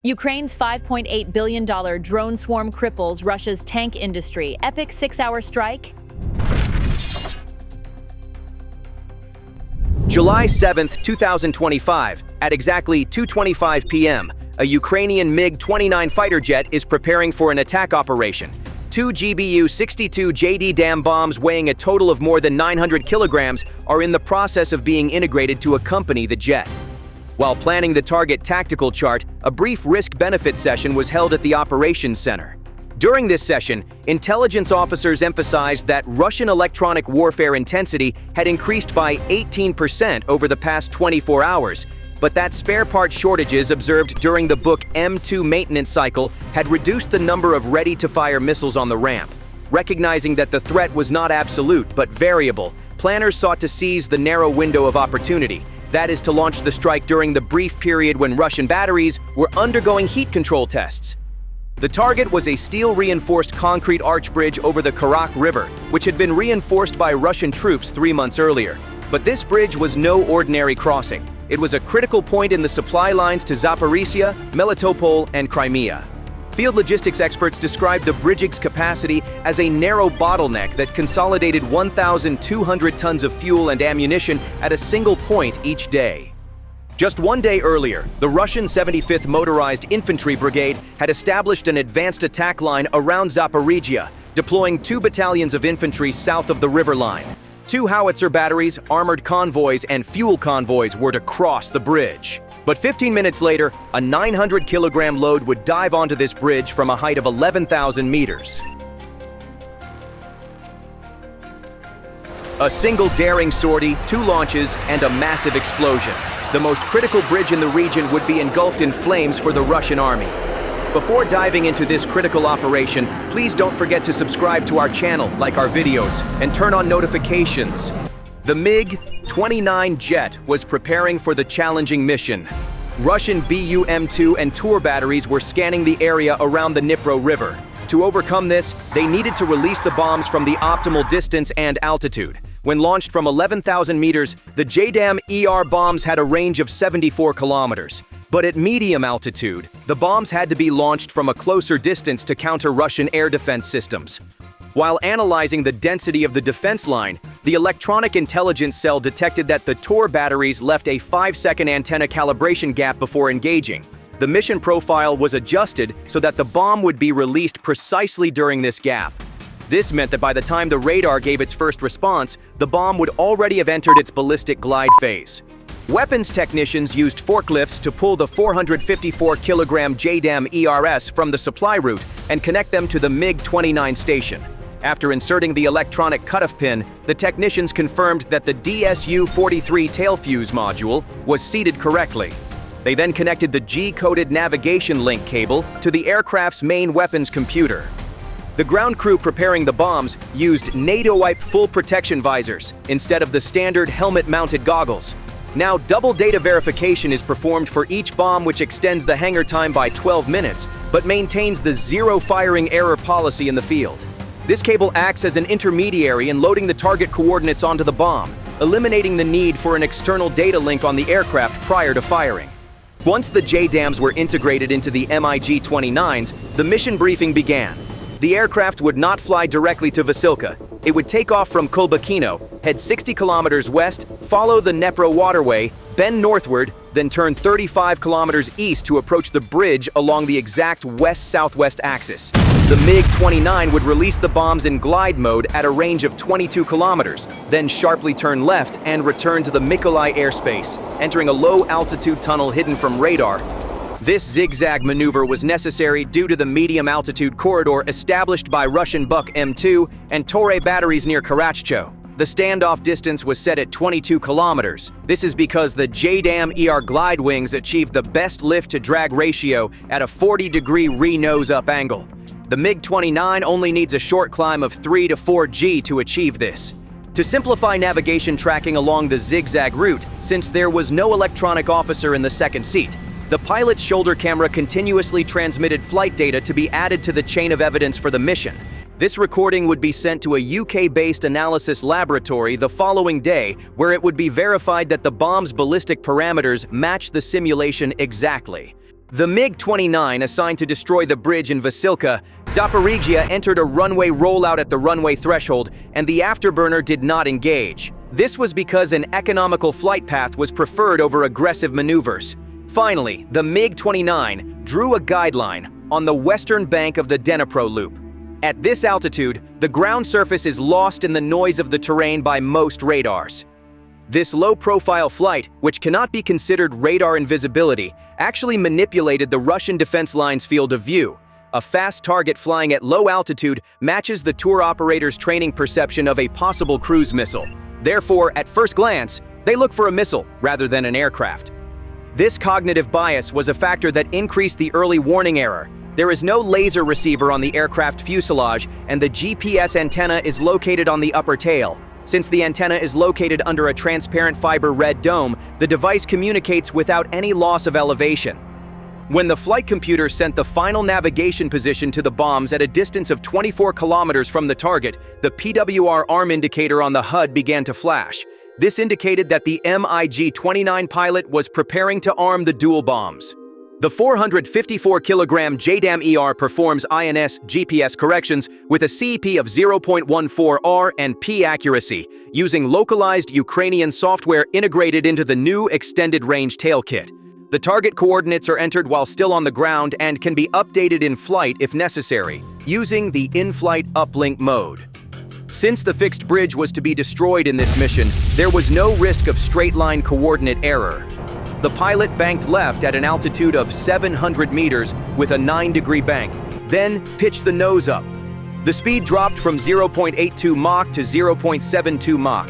Ukraine's $5.8 billion drone swarm cripples Russia's tank industry. Epic 6-hour strike. July 7, 2025, at exactly 2:25 p.m., a Ukrainian MiG-29 fighter jet is preparing for an attack operation. Two GBU-62 JDAM bombs weighing a total of more than 900 kilograms are in the process of being integrated to accompany the jet. While planning the target tactical chart, a brief risk-benefit session was held at the operations center. During this session, intelligence officers emphasized that Russian electronic warfare intensity had increased by 18% over the past 24 hours, but that spare part shortages observed during the Book M2 maintenance cycle had reduced the number of ready-to-fire missiles on the ramp. Recognizing that the threat was not absolute but variable, planners sought to seize the narrow window of opportunity. That is to launch the strike during the brief period when Russian batteries were undergoing heat control tests. The target was a steel-reinforced concrete arch bridge over the Karak River, which had been reinforced by Russian troops 3 months earlier. But this bridge was no ordinary crossing. It was a critical point in the supply lines to Zaporizhia, Melitopol, and Crimea. Field logistics experts described the bridge's capacity as a narrow bottleneck that consolidated 1,200 tons of fuel and ammunition at a single point each day. Just 1 day earlier, the Russian 75th Motorized Infantry Brigade had established an advanced attack line around Zaporizhia, deploying 2 battalions of infantry south of the river line. 2 howitzer batteries, armored convoys, and fuel convoys were to cross the bridge. But 15 minutes later, a 900-kilogram load would dive onto this bridge from a height of 11,000 meters. A single daring sortie, 2 launches, and a massive explosion. The most critical bridge in the region would be engulfed in flames for the Russian army. Before diving into this critical operation, please don't forget to subscribe to our channel, like our videos, and turn on notifications. The MiG-29 jet was preparing for the challenging mission. Russian BU-M2 and Tur batteries were scanning the area around the Dnipro River. To overcome this, they needed to release the bombs from the optimal distance and altitude. When launched from 11,000 meters, the JDAM-ER bombs had a range of 74 kilometers. But at medium altitude, the bombs had to be launched from a closer distance to counter Russian air defense systems. While analyzing the density of the defense line, the electronic intelligence cell detected that the Tur batteries left a 5-second antenna calibration gap before engaging. The mission profile was adjusted so that the bomb would be released precisely during this gap. This meant that by the time the radar gave its first response, the bomb would already have entered its ballistic glide phase. Weapons technicians used forklifts to pull the 454-kilogram JDAM-ERs from the supply route and connect them to the MiG-29 station. After inserting the electronic cutoff pin, the technicians confirmed that the DSU-43 tail fuse module was seated correctly. They then connected the G-coded navigation link cable to the aircraft's main weapons computer. The ground crew preparing the bombs used NATO-wipe full protection visors instead of the standard helmet-mounted goggles. Now, double data verification is performed for each bomb, which extends the hangar time by 12 minutes, but maintains the zero firing error policy in the field. This cable acts as an intermediary in loading the target coordinates onto the bomb, eliminating the need for an external data link on the aircraft prior to firing. Once the JDAMs were integrated into the MiG-29s, the mission briefing began. The aircraft would not fly directly to Vasilka. It would take off from Kulbakino, head 60 kilometers west, follow the Dnipro waterway, bend northward, then turn 35 kilometers east to approach the bridge along the exact west-southwest axis. The MiG-29 would release the bombs in glide mode at a range of 22 kilometers, then sharply turn left and return to the Mykolaiv airspace, entering a low-altitude tunnel hidden from radar. This zigzag maneuver was necessary due to the medium-altitude corridor established by Russian Buk M2 and Tore batteries near Karachcho. The standoff distance was set at 22 kilometers. This is because the JDAM-ER glide wings achieved the best lift-to-drag ratio at a 40-degree re-nose-up angle. The MiG-29 only needs a short climb of 3 to 4 G to achieve this. To simplify navigation tracking along the zigzag route, since there was no electronic officer in the second seat, the pilot's shoulder camera continuously transmitted flight data to be added to the chain of evidence for the mission. This recording would be sent to a UK-based analysis laboratory the following day, where it would be verified that the bomb's ballistic parameters match the simulation exactly. The MiG-29, assigned to destroy the bridge in Vasilka, Zaporizhzhia, entered a runway rollout at the runway threshold, and the afterburner did not engage. This was because an economical flight path was preferred over aggressive maneuvers. Finally, the MiG-29 drew a guideline on the western bank of the Dnipro Loop. At this altitude, the ground surface is lost in the noise of the terrain by most radars. This low-profile flight, which cannot be considered radar invisibility, actually manipulated the Russian defense line's field of view. A fast target flying at low altitude matches the tour operator's training perception of a possible cruise missile. Therefore, at first glance, they look for a missile rather than an aircraft. This cognitive bias was a factor that increased the early warning error. There is no laser receiver on the aircraft fuselage, and the GPS antenna is located on the upper tail. Since the antenna is located under a transparent fiber red dome, the device communicates without any loss of elevation. When the flight computer sent the final navigation position to the bombs at a distance of 24 kilometers from the target, the PWR arm indicator on the HUD began to flash. This indicated that the MiG-29 pilot was preparing to arm the dual bombs. The 454-kilogram JDAM-ER performs INS GPS corrections with a CEP of 0.14 R and P accuracy, using localized Ukrainian software integrated into the new extended-range tail kit. The target coordinates are entered while still on the ground and can be updated in flight if necessary, using the in-flight uplink mode. Since the fixed bridge was to be destroyed in this mission, there was no risk of straight-line coordinate error. The pilot banked left at an altitude of 700 meters with a 9-degree bank, then pitched the nose up. The speed dropped from 0.82 Mach to 0.72 Mach.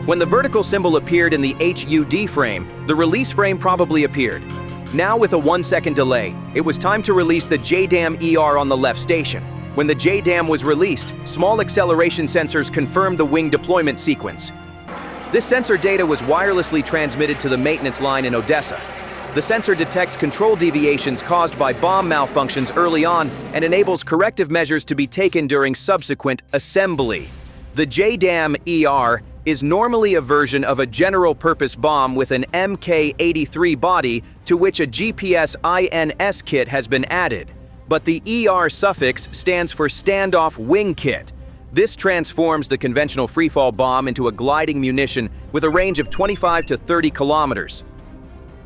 When the vertical symbol appeared in the HUD frame, the release frame probably appeared. Now, with a 1-second delay, it was time to release the JDAM-ER on the left station. When the JDAM was released, small acceleration sensors confirmed the wing deployment sequence. This sensor data was wirelessly transmitted to the maintenance line in Odessa. The sensor detects control deviations caused by bomb malfunctions early on and enables corrective measures to be taken during subsequent assembly. The JDAM-ER is normally a version of a general-purpose bomb with an Mk-83 body to which a GPS INS kit has been added. But the ER suffix stands for Standoff Wing Kit. This transforms the conventional freefall bomb into a gliding munition with a range of 25 to 30 kilometers.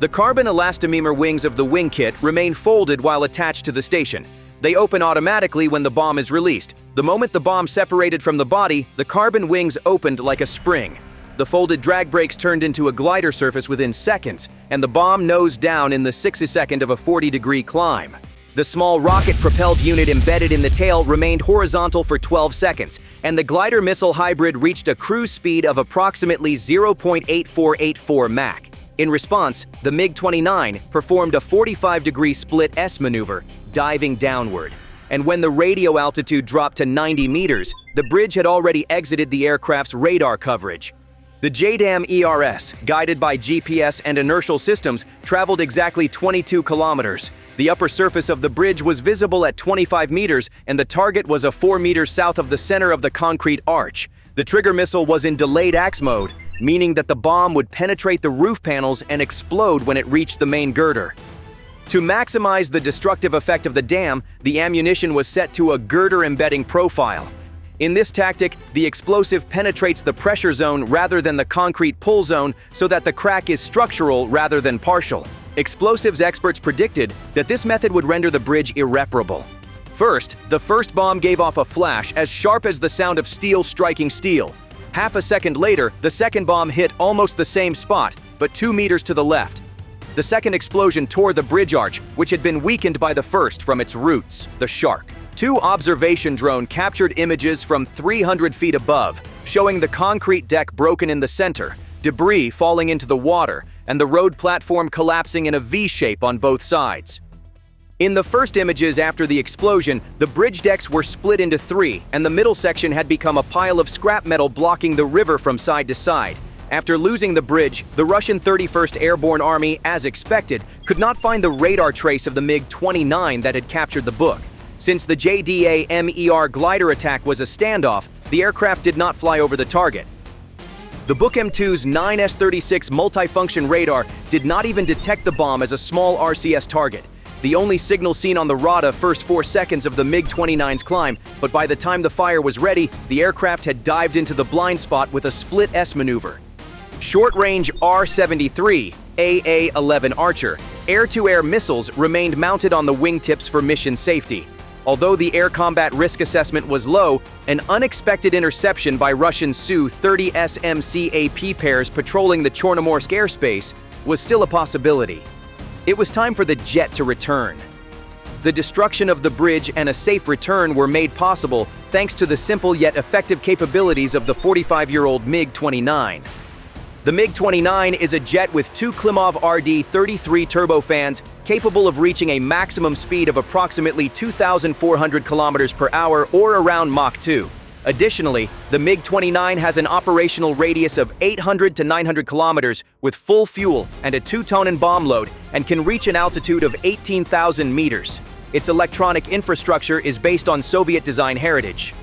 The carbon elastomer wings of the wing kit remain folded while attached to the station. They open automatically when the bomb is released. The moment the bomb separated from the body, the carbon wings opened like a spring. The folded drag brakes turned into a glider surface within seconds, and the bomb nosed down in the 6th second of a 40-degree climb. The small rocket-propelled unit embedded in the tail remained horizontal for 12 seconds, and the glider-missile hybrid reached a cruise speed of approximately 0.8484 Mach. In response, the MiG-29 performed a 45-degree split S maneuver, diving downward. And when the radio altitude dropped to 90 meters, the bridge had already exited the aircraft's radar coverage. The JDAM-ERS, guided by GPS and inertial systems, traveled exactly 22 kilometers. The upper surface of the bridge was visible at 25 meters, and the target was a 4 meters south of the center of the concrete arch. The trigger missile was in delayed axe mode, meaning that the bomb would penetrate the roof panels and explode when it reached the main girder. To maximize the destructive effect of the dam, the ammunition was set to a girder embedding profile. In this tactic, the explosive penetrates the pressure zone rather than the concrete pull zone, so that the crack is structural rather than partial. Explosives experts predicted that this method would render the bridge irreparable. First, the first bomb gave off a flash as sharp as the sound of steel striking steel. Half a second later, the second bomb hit almost the same spot, but 2 meters to the left. The second explosion tore the bridge arch, which had been weakened by the first from its roots, the shark. 2 observation drones captured images from 300 feet above, showing the concrete deck broken in the center, debris falling into the water, and the road platform collapsing in a V shape on both sides. In the first images after the explosion, the bridge decks were split into 3, and the middle section had become a pile of scrap metal blocking the river from side to side. After losing the bridge, the Russian 31st Airborne Army, as expected, could not find the radar trace of the MiG-29 that had captured the book. Since the JDAM-ER glider attack was a standoff, the aircraft did not fly over the target. The Buk M2's 9S-36 multifunction radar did not even detect the bomb as a small RCS target. The only signal seen on the radar first 4 seconds of the MiG-29's climb, but by the time the fire was ready, the aircraft had dived into the blind spot with a split S maneuver. Short-range R-73, AA-11 Archer, air-to-air missiles remained mounted on the wingtips for mission safety. Although the air combat risk assessment was low, an unexpected interception by Russian Su-30 SMCAP pairs patrolling the Chornomorsk airspace was still a possibility. It was time for the jet to return. The destruction of the bridge and a safe return were made possible thanks to the simple yet effective capabilities of the 45-year-old MiG-29. The MiG-29 is a jet with 2 Klimov RD-33 turbofans capable of reaching a maximum speed of approximately 2,400 kilometers per hour or around Mach 2. Additionally, the MiG-29 has an operational radius of 800 to 900 kilometers with full fuel and a 2-ton bomb load and can reach an altitude of 18,000 meters. Its electronic infrastructure is based on Soviet design heritage.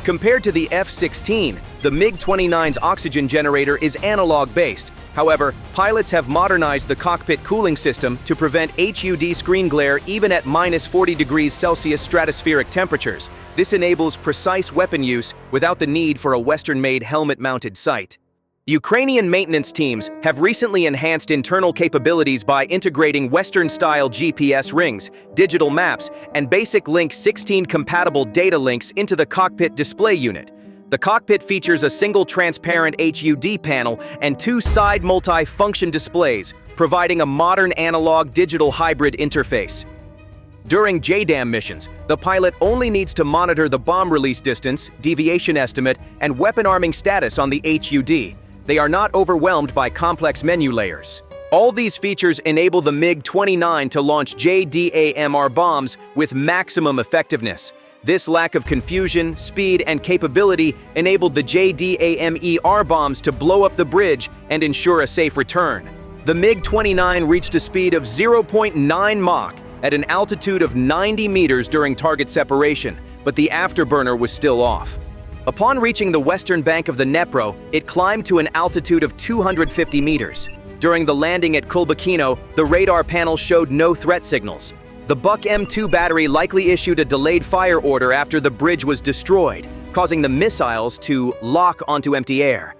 Compared to the F-16, the MiG-29's oxygen generator is analog-based. However, pilots have modernized the cockpit cooling system to prevent HUD screen glare even at -40 degrees Celsius stratospheric temperatures. This enables precise weapon use without the need for a Western-made helmet-mounted sight. Ukrainian maintenance teams have recently enhanced internal capabilities by integrating Western-style GPS rings, digital maps, and basic Link 16 compatible data links into the cockpit display unit. The cockpit features a single transparent HUD panel and 2 side multi-function displays, providing a modern analog-digital hybrid interface. During JDAM missions, the pilot only needs to monitor the bomb release distance, deviation estimate, and weapon arming status on the HUD. They are not overwhelmed by complex menu layers. All these features enable the MiG-29 to launch JDAM-ER bombs with maximum effectiveness. This lack of confusion, speed, and capability enabled the JDAM-ER bombs to blow up the bridge and ensure a safe return. The MiG-29 reached a speed of 0.9 Mach at an altitude of 90 meters during target separation, but the afterburner was still off. Upon reaching the western bank of the Dnepro, it climbed to an altitude of 250 meters. During the landing at Kulbakino, the radar panel showed no threat signals. The Buk M2 battery likely issued a delayed fire order after the bridge was destroyed, causing the missiles to lock onto empty air.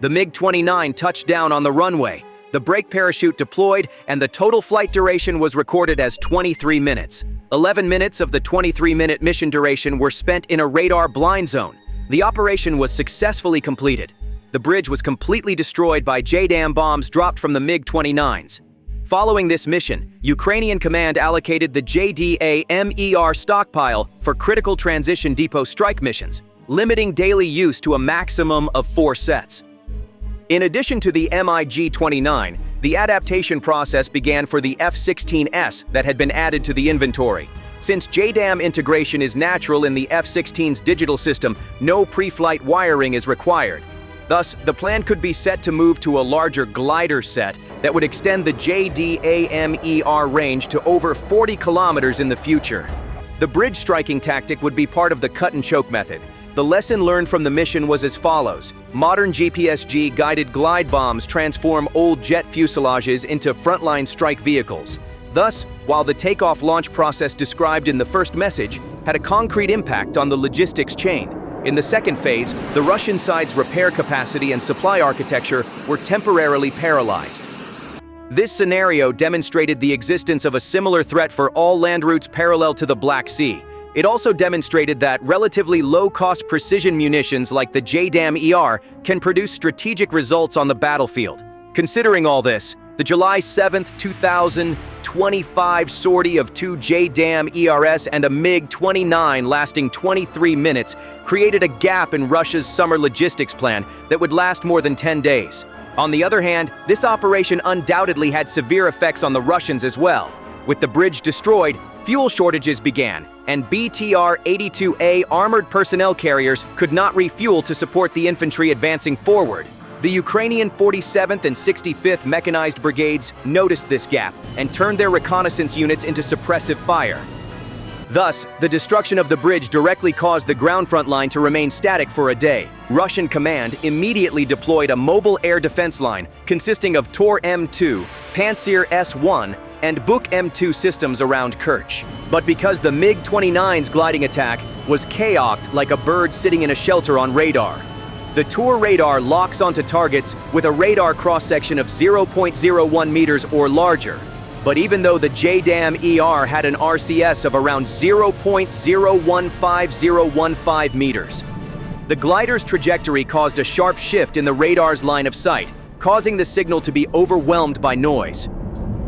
The MiG-29 touched down on the runway. The brake parachute deployed, and the total flight duration was recorded as 23 minutes. 11 minutes of the 23-minute mission duration were spent in a radar blind zone. The operation was successfully completed. The bridge was completely destroyed by JDAM bombs dropped from the MiG-29s. Following this mission, Ukrainian command allocated the JDAM-ER stockpile for critical transition depot strike missions, limiting daily use to a maximum of 4 sets. In addition to the MiG-29, the adaptation process began for the F-16S that had been added to the inventory. Since JDAM integration is natural in the F-16's digital system, no pre-flight wiring is required. Thus, the plan could be set to move to a larger glider set that would extend the JDAM-ER range to over 40 kilometers in the future. The bridge striking tactic would be part of the cut-and-choke method. The lesson learned from the mission was as follows. Modern GPSG guided glide bombs transform old jet fuselages into frontline strike vehicles. Thus, while the takeoff-launch process described in the first message had a concrete impact on the logistics chain, in the second phase, the Russian side's repair capacity and supply architecture were temporarily paralyzed. This scenario demonstrated the existence of a similar threat for all land routes parallel to the Black Sea. It also demonstrated that relatively low-cost precision munitions like the JDAM-ER can produce strategic results on the battlefield. Considering all this, the July 7, 2025 sortie of 2 JDAM-ERs and a MiG-29 lasting 23 minutes created a gap in Russia's summer logistics plan that would last more than 10 days. On the other hand, this operation undoubtedly had severe effects on the Russians as well. With the bridge destroyed, fuel shortages began, and BTR-82A armored personnel carriers could not refuel to support the infantry advancing forward. The Ukrainian 47th and 65th Mechanized Brigades noticed this gap and turned their reconnaissance units into suppressive fire. Thus, the destruction of the bridge directly caused the ground front line to remain static for a day. Russian command immediately deployed a mobile air defense line consisting of Tor M2, Pantsir S1, and Buk M2 systems around Kerch. But because the MiG-29's gliding attack was chaotic like a bird sitting in a shelter on radar, the Tor radar locks onto targets with a radar cross-section of 0.01 meters or larger. But even though the JDAM-ER had an RCS of around 0.015015 meters, the glider's trajectory caused a sharp shift in the radar's line of sight, causing the signal to be overwhelmed by noise.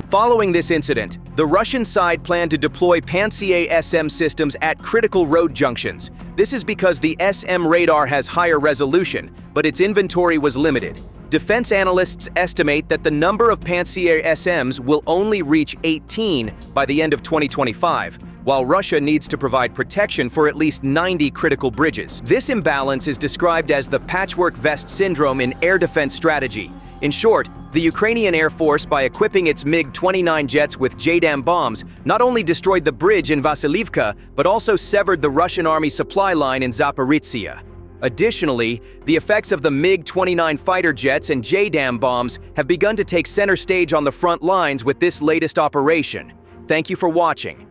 Following this incident, the Russian side planned to deploy Pantsir SM systems at critical road junctions. This is because the SM radar has higher resolution, but its inventory was limited. Defense analysts estimate that the number of Pantsir SMs will only reach 18 by the end of 2025, while Russia needs to provide protection for at least 90 critical bridges. This imbalance is described as the patchwork vest syndrome in air defense strategy. In short, the Ukrainian Air Force, by equipping its MiG-29 jets with JDAM bombs, not only destroyed the bridge in Vasilivka, but also severed the Russian army supply line in Zaporizhzhia. Additionally, the effects of the MiG-29 fighter jets and JDAM bombs have begun to take center stage on the front lines with this latest operation. Thank you for watching.